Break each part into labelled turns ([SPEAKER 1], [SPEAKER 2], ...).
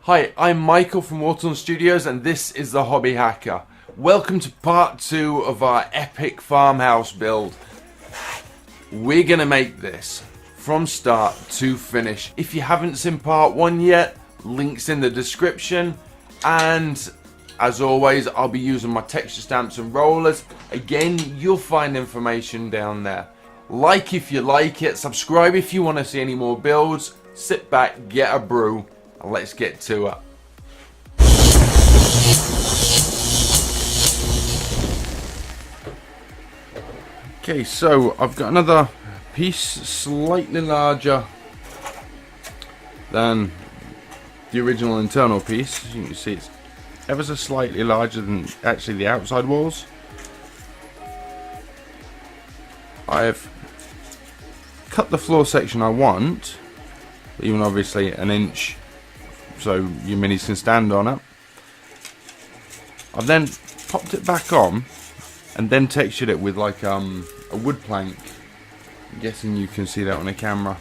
[SPEAKER 1] Hi, I'm Michael from Waterton Studios and this is the Hobby Hacker. Welcome to part 2 of our epic farmhouse build. We're gonna make this from start to finish. If you haven't seen part 1 yet, links in the description, and as always I'll be using my texture stamps and rollers. Again, you'll find information down there. Like if you like it, subscribe if you want to see any more builds, sit back, get a brew, and let's get to it. Okay, so I've got another piece slightly larger than the original internal piece. As you can see, it's ever so slightly larger than actually the outside walls. I've cut the floor section I want, even obviously an inch, so your minis can stand on it. I've then popped it back on and then textured it with like a wood plank. I'm guessing you can see that on the camera.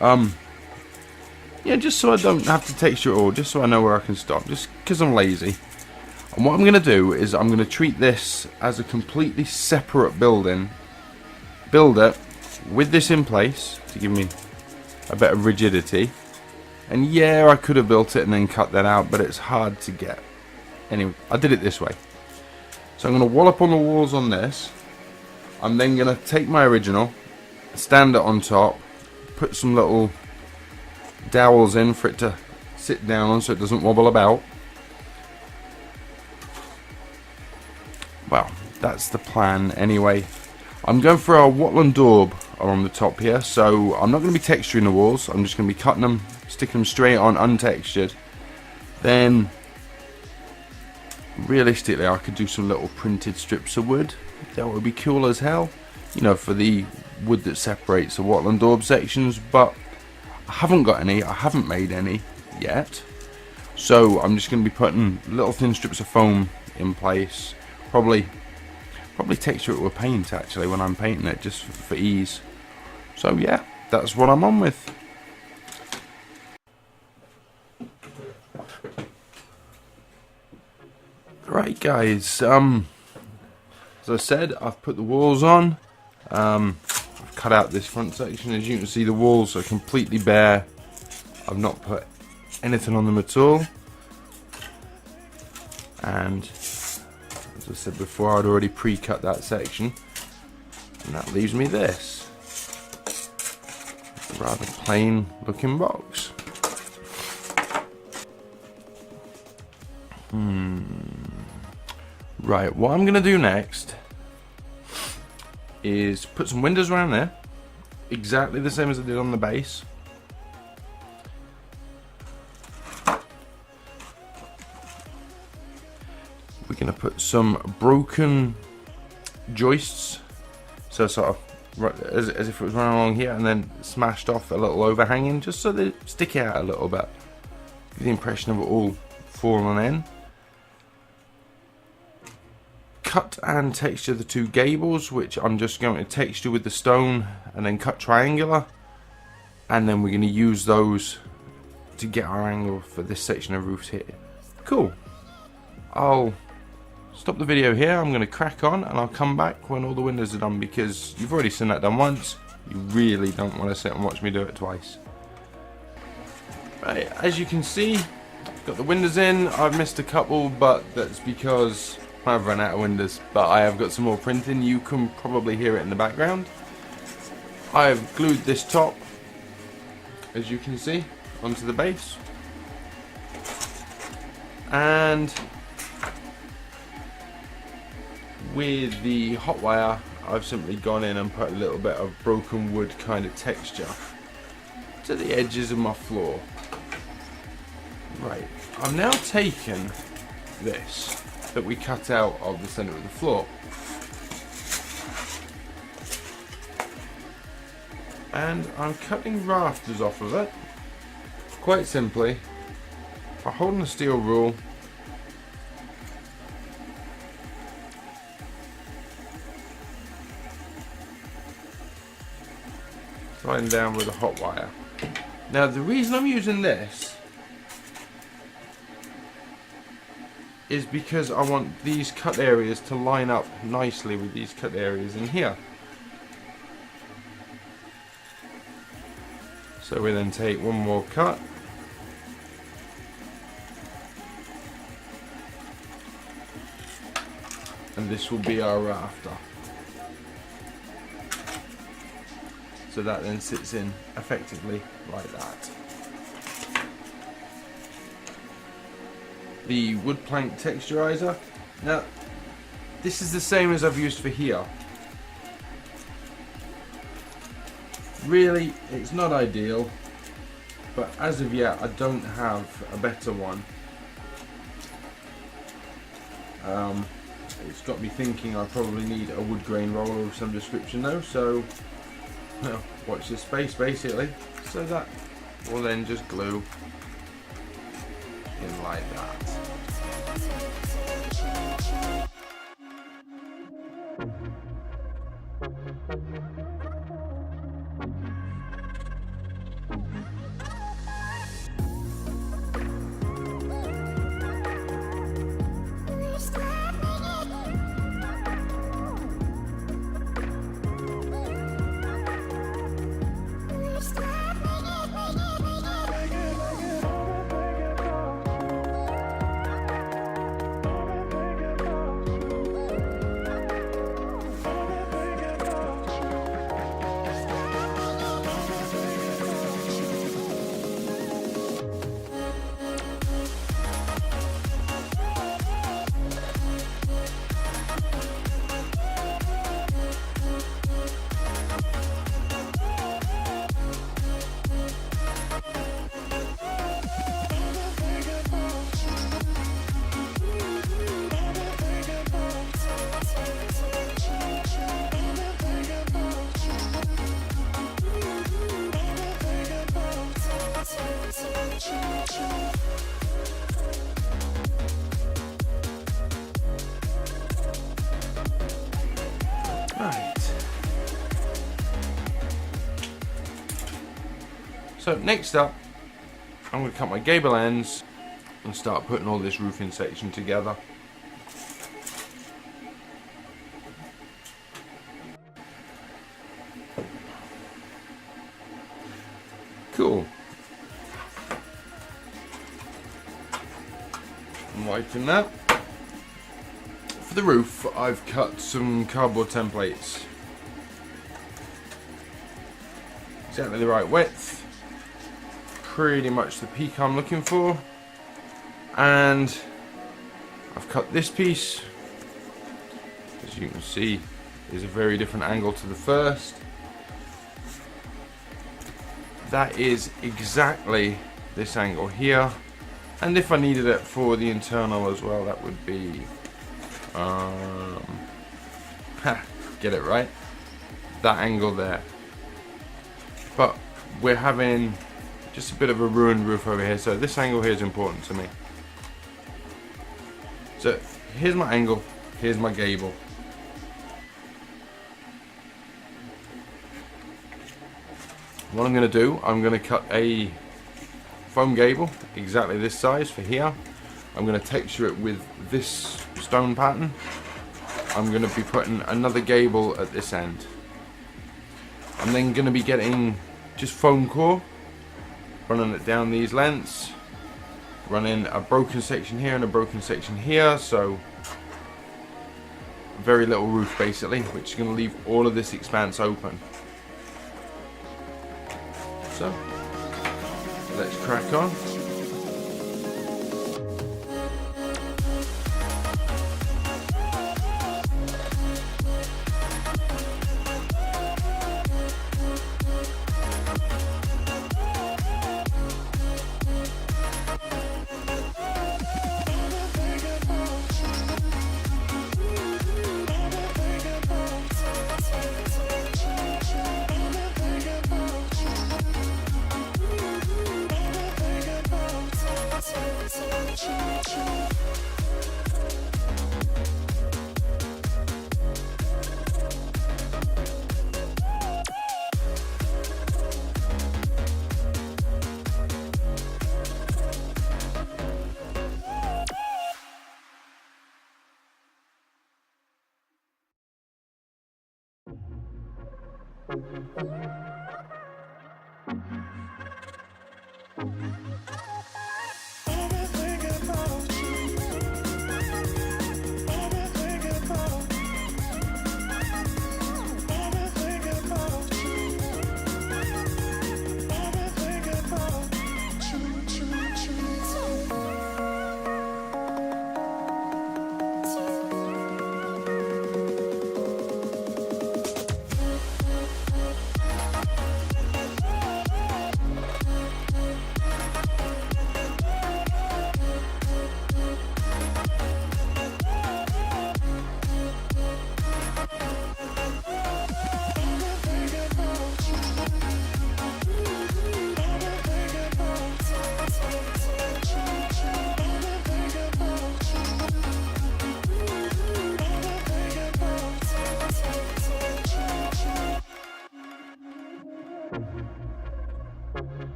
[SPEAKER 1] Yeah, just so I don't have to texture it all, just so I know where I can stop, just because I'm lazy. And what I'm going to do is I'm going to treat this as a completely separate building. Build it with this in place to give me a bit of rigidity. And yeah, I could have built it and then cut that out, but it's hard to get. Anyway, I did it this way. So I'm going to wallop on the walls on this. I'm then going to take my original, stand it on top, put some little dowels in for it to sit down on so it doesn't wobble about. Well, that's the plan anyway. I'm going for a wattle and daub along the top here, so I'm not going to be texturing the walls. I'm just going to be cutting them, sticking them straight on untextured. Then realistically I could do some little printed strips of wood. That would be cool as hell, you know, for the wood that separates the wattle and daub sections, but I haven't got any, I haven't made any yet. So I'm just going to be putting little thin strips of foam in place. Probably texture it with paint actually when I'm painting it, just for ease. So yeah, that's what I'm on with. Right guys, as I said, I've put the walls on. I've cut out this front section. As you can see, the walls are completely bare. I've not put anything on them at all. And as I said before, I'd already pre-cut that section, and that leaves me this rather plain looking box. Right, what I'm gonna do next is put some windows around there, exactly the same as I did on the base. We're going to put some broken joists, so sort of as if it was running along here, and then smashed off a little overhanging, just so they stick out a little bit. Give the impression of it all falling in. Cut and texture the two gables, which I'm just going to texture with the stone and then cut triangular, and then we're going to use those to get our angle for this section of roof here. Cool. I'll stop the video here. I'm going to crack on and I'll come back when all the windows are done, because you've already seen that done once. You really don't want to sit and watch me do it twice. Right, as you can see, got the windows in. I've missed a couple, but that's because I've run out of windows, but I have got some more printing. You can probably hear it in the background. I've glued this top, as you can see, onto the base, and with the hot wire I've simply gone in and put a little bit of broken wood kind of texture to the edges of my floor. Right, I've now taken this that we cut out of the center of the floor, and I'm cutting rafters off of it quite simply by holding the steel rule sliding down with a hot wire. Now the reason I'm using this is because I want these cut areas to line up nicely with these cut areas in here. So we then take one more cut. And this will be our rafter. So that then sits in effectively like that. The wood plank texturizer. Now, this is the same as I've used for here. Really, it's not ideal, but as of yet, I don't have a better one. It's got me thinking I probably need a wood grain roller of some description though, so watch this space basically. So that will then just glue in like that. Right. So next up, I'm going to cut my gable ends and start putting all this roofing section together. Cool. I'm liking that. For the roof, I've cut some cardboard templates. Exactly the right width. Pretty much the peak I'm looking for. And I've cut this piece. As you can see, is a very different angle to the first. That is exactly this angle here. And if I needed it for the internal as well, that would be get it right, that angle there. But we're having just a bit of a ruined roof over here, so this angle here is important to me. So here's my angle, here's my gable. What I'm going to do, I'm going to cut a foam gable exactly this size for here. I'm going to texture it with this stone pattern. I'm going to be putting another gable at this end. I'm then going to be getting just foam core, running it down these lengths, running a broken section here and a broken section here, so very little roof basically, which is going to leave all of this expanse open. So let's crack on.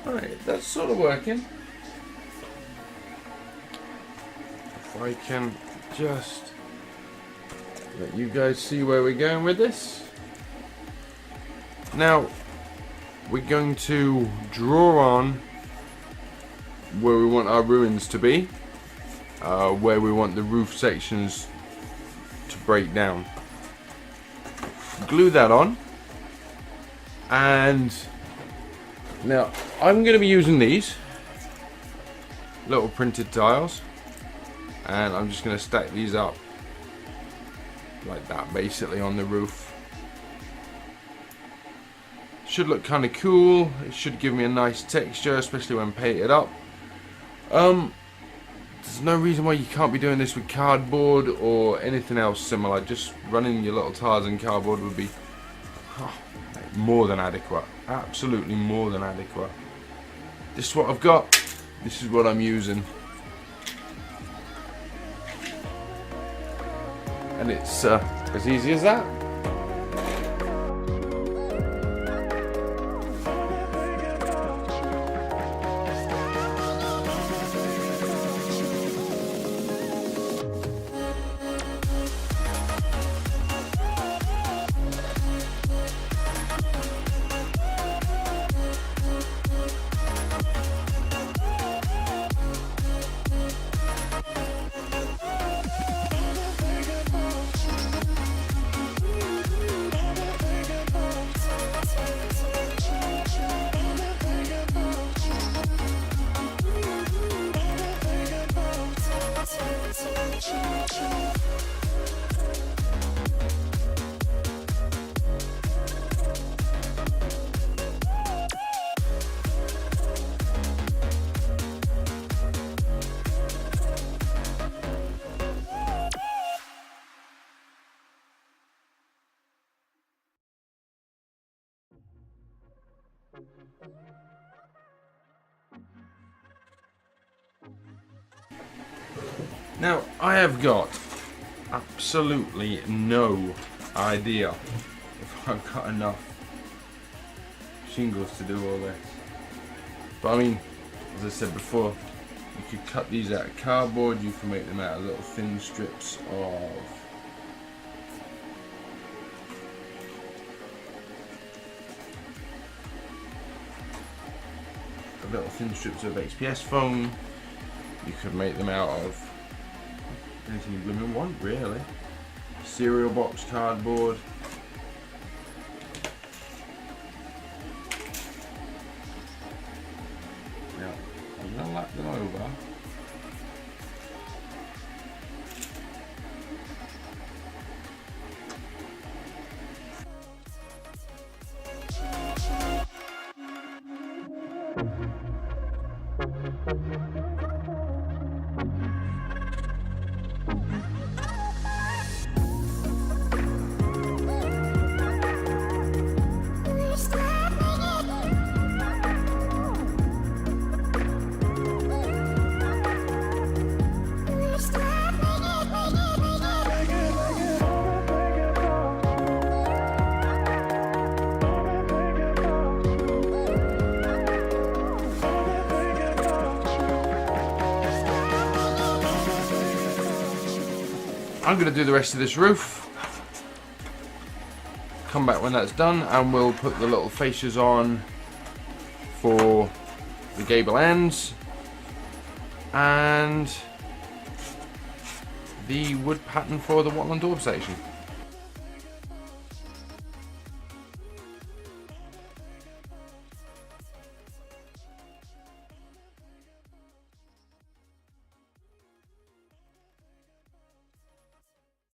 [SPEAKER 1] Right, that's sort of working. If I can just let you guys see where we're going with this. Now, we're going to draw on where we want our ruins to be, where we want the roof sections to break down. Glue that on, and now I'm going to be using these little printed tiles, and I'm just going to stack these up like that, basically on the roof. Should look kind of cool. It should give me a nice texture, especially when painted up. There's no reason why you can't be doing this with cardboard or anything else similar. Just running your little tiles in cardboard would be more than adequate. Absolutely more than adequate. This is what I've got. This is what I'm using. And it's as easy as that. Now, I have got absolutely no idea if I've got enough shingles to do all this. But I mean, as I said before, you could cut these out of cardboard, you can make them out of little thin strips of XPS foam. You could make them out of anything you blooming want, really. Cereal box cardboard. Now, I'm going to lap them over. I'm going to do the rest of this roof. Come back when that's done and we'll put the little fascias on for the gable ends and the wood pattern for the wattle and daub section.